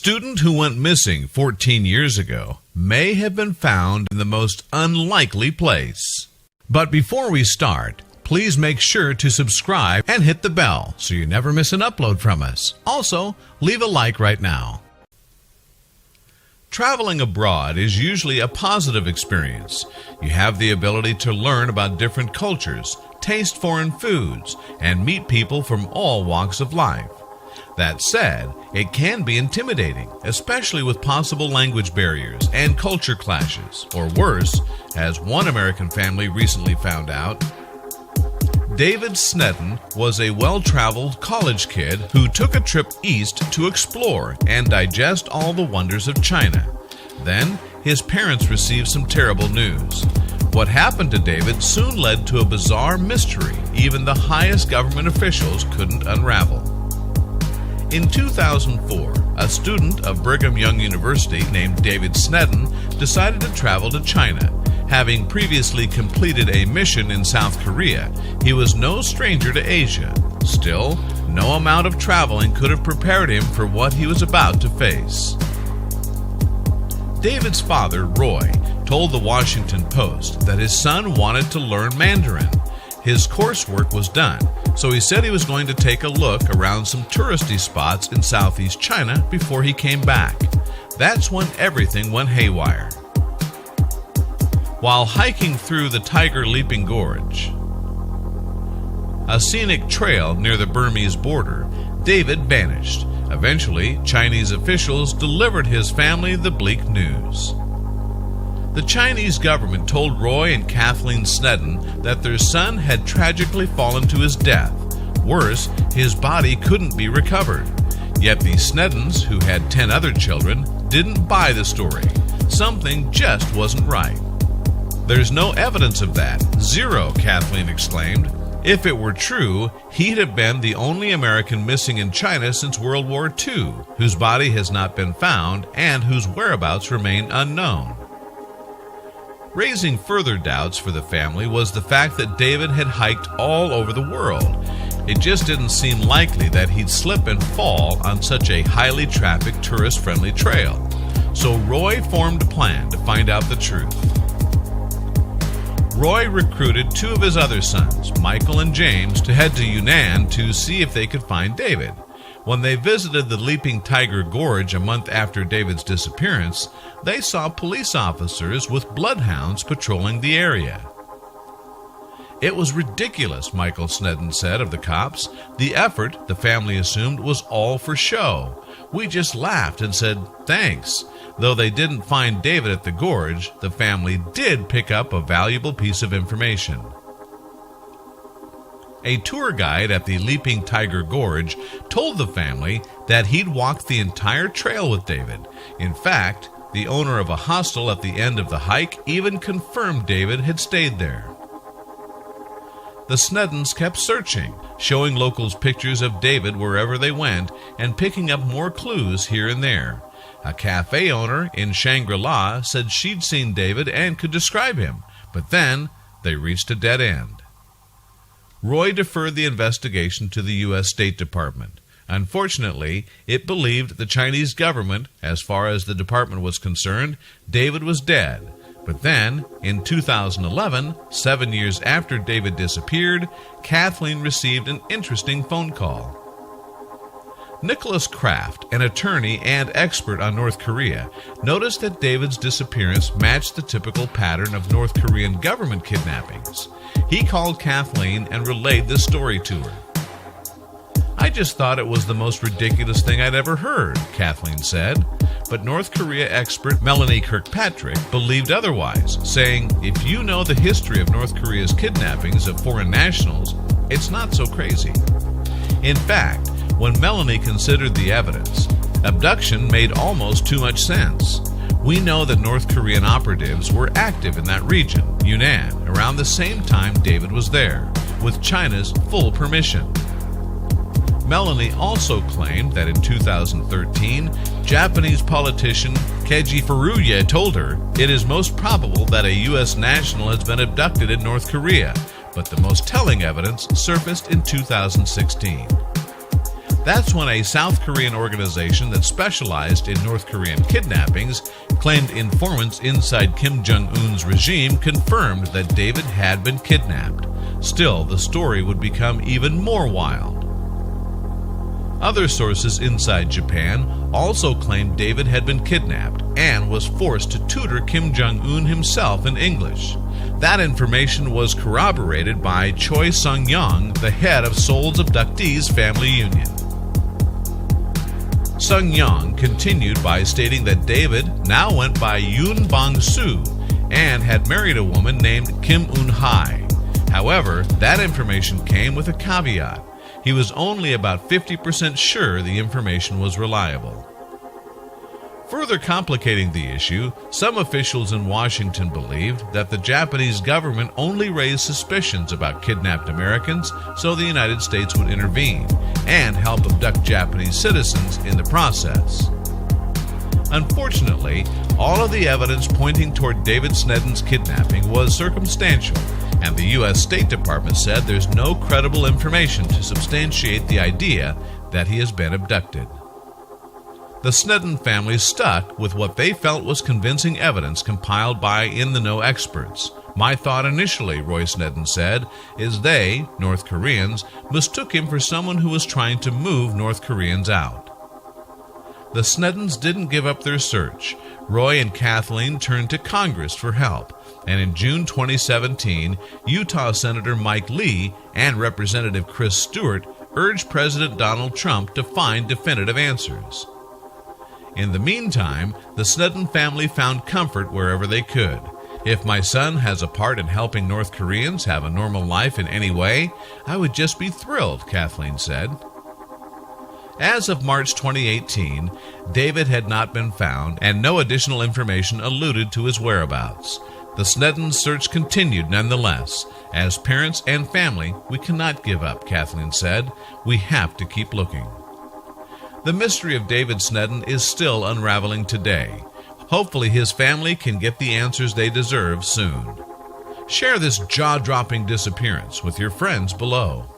student who went missing 14 years ago may have been found in the most unlikely place. But before we start, please make sure to subscribe and hit the bell so you never miss an upload from us. Also, leave a like right now. Traveling abroad is usually a positive experience. You have the ability to learn about different cultures, taste foreign foods, and meet people from all walks of life. That said, it can be intimidating, especially with possible language barriers and culture clashes, or worse, as one American family recently found out. David Snedden was a well-traveled college kid who took a trip east to explore and digest all the wonders of China. Then, his parents received some terrible news. What happened to David soon led to a bizarre mystery even the highest government officials couldn't unravel. In 2004, a student of Brigham Young University named David Snedden decided to travel to China. Having previously completed a mission in South Korea, he was no stranger to Asia. Still, no amount of traveling could have prepared him for what he was about to face. David's father, Roy, told the Washington Post that his son wanted to learn Mandarin. His coursework was done, so he said he was going to take a look around some touristy spots in Southeast China before he came back. That's when everything went haywire. While hiking through the Tiger Leaping Gorge, a scenic trail near the Burmese border, David vanished. Eventually, Chinese officials delivered his family the bleak news. The Chinese government told Roy and Kathleen Snedden that their son had tragically fallen to his death. Worse, his body couldn't be recovered. Yet the Sneddens, who had 10 other children, didn't buy the story. Something just wasn't right. "There's no evidence of that. Zero," Kathleen exclaimed. If it were true, he'd have been the only American missing in China since World War II, whose body has not been found and whose whereabouts remain unknown. Raising further doubts for the family was the fact that David had hiked all over the world. It just didn't seem likely that he'd slip and fall on such a highly trafficked, tourist-friendly trail. So Roy formed a plan to find out the truth. Roy recruited 2 of his other sons, Michael and James, to head to Yunnan to see if they could find David. When they visited the Leaping Tiger Gorge a month after David's disappearance, they saw police officers with bloodhounds patrolling the area. "It was ridiculous," Michael Snedden said of the cops. "The effort, the family assumed, was all for show. We just laughed and said, thanks." Though they didn't find David at the gorge, the family did pick up a valuable piece of information. A tour guide at the Leaping Tiger Gorge told the family that he'd walked the entire trail with David. In fact, the owner of a hostel at the end of the hike even confirmed David had stayed there. The Sneddens kept searching, showing locals pictures of David wherever they went and picking up more clues here and there. A cafe owner in Shangri-La said she'd seen David and could describe him, but then they reached a dead end. Roy deferred the investigation to the U.S. State Department. Unfortunately, it believed the Chinese government, as far as the department was concerned, David was dead. But then, in 2011, 7 years after David disappeared, Kathleen received an interesting phone call. Nicholas Kraft, an attorney and expert on North Korea, noticed that David's disappearance matched the typical pattern of North Korean government kidnappings. He called Kathleen and relayed this story to her. "I just thought it was the most ridiculous thing I'd ever heard," Kathleen said. But North Korea expert Melanie Kirkpatrick believed otherwise, saying, "If you know the history of North Korea's kidnappings of foreign nationals, it's not so crazy." In fact, when Melanie considered the evidence, abduction made almost too much sense. We know that North Korean operatives were active in that region, Yunnan, around the same time David was there, with China's full permission. Melanie also claimed that in 2013, Japanese politician Keiji Furuya told her it is most probable that a U.S. national has been abducted in North Korea, but the most telling evidence surfaced in 2016. That's when a South Korean organization that specialized in North Korean kidnappings claimed informants inside Kim Jong-un's regime confirmed that David had been kidnapped. Still, the story would become even more wild. Other sources inside Japan also claimed David had been kidnapped and was forced to tutor Kim Jong-un himself in English. That information was corroborated by Choi Sung-young, the head of Seoul's abductees' family union. Sung-young continued by stating that David now went by Yoon Bong-soo and had married a woman named Kim Un-hai. However, that information came with a caveat. He was only about 50% sure the information was reliable. Further complicating the issue, some officials in Washington believed that the Japanese government only raised suspicions about kidnapped Americans so the United States would intervene and help abduct Japanese citizens in the process. Unfortunately, all of the evidence pointing toward David Snedden's kidnapping was circumstantial, and the U.S. State Department said there's no credible information to substantiate the idea that he has been abducted. The Snedden family stuck with what they felt was convincing evidence compiled by in-the-know experts. My thought initially, Roy Snedden said, is they, North Koreans, mistook him for someone who was trying to move North Koreans out. The Sneddens didn't give up their search. Roy and Kathleen turned to Congress for help, and in June 2017, Utah Senator Mike Lee and Representative Chris Stewart urged President Donald Trump to find definitive answers. In the meantime, the Snedden family found comfort wherever they could. If my son has a part in helping North Koreans have a normal life in any way, I would just be thrilled, Kathleen said. As of March 2018, David had not been found, and no additional information alluded to his whereabouts. The Sneddens' search continued nonetheless. As parents and family, we cannot give up, Kathleen said. We have to keep looking. The mystery of David Snedden is still unraveling today. Hopefully his family can get the answers they deserve soon. Share this jaw-dropping disappearance with your friends below.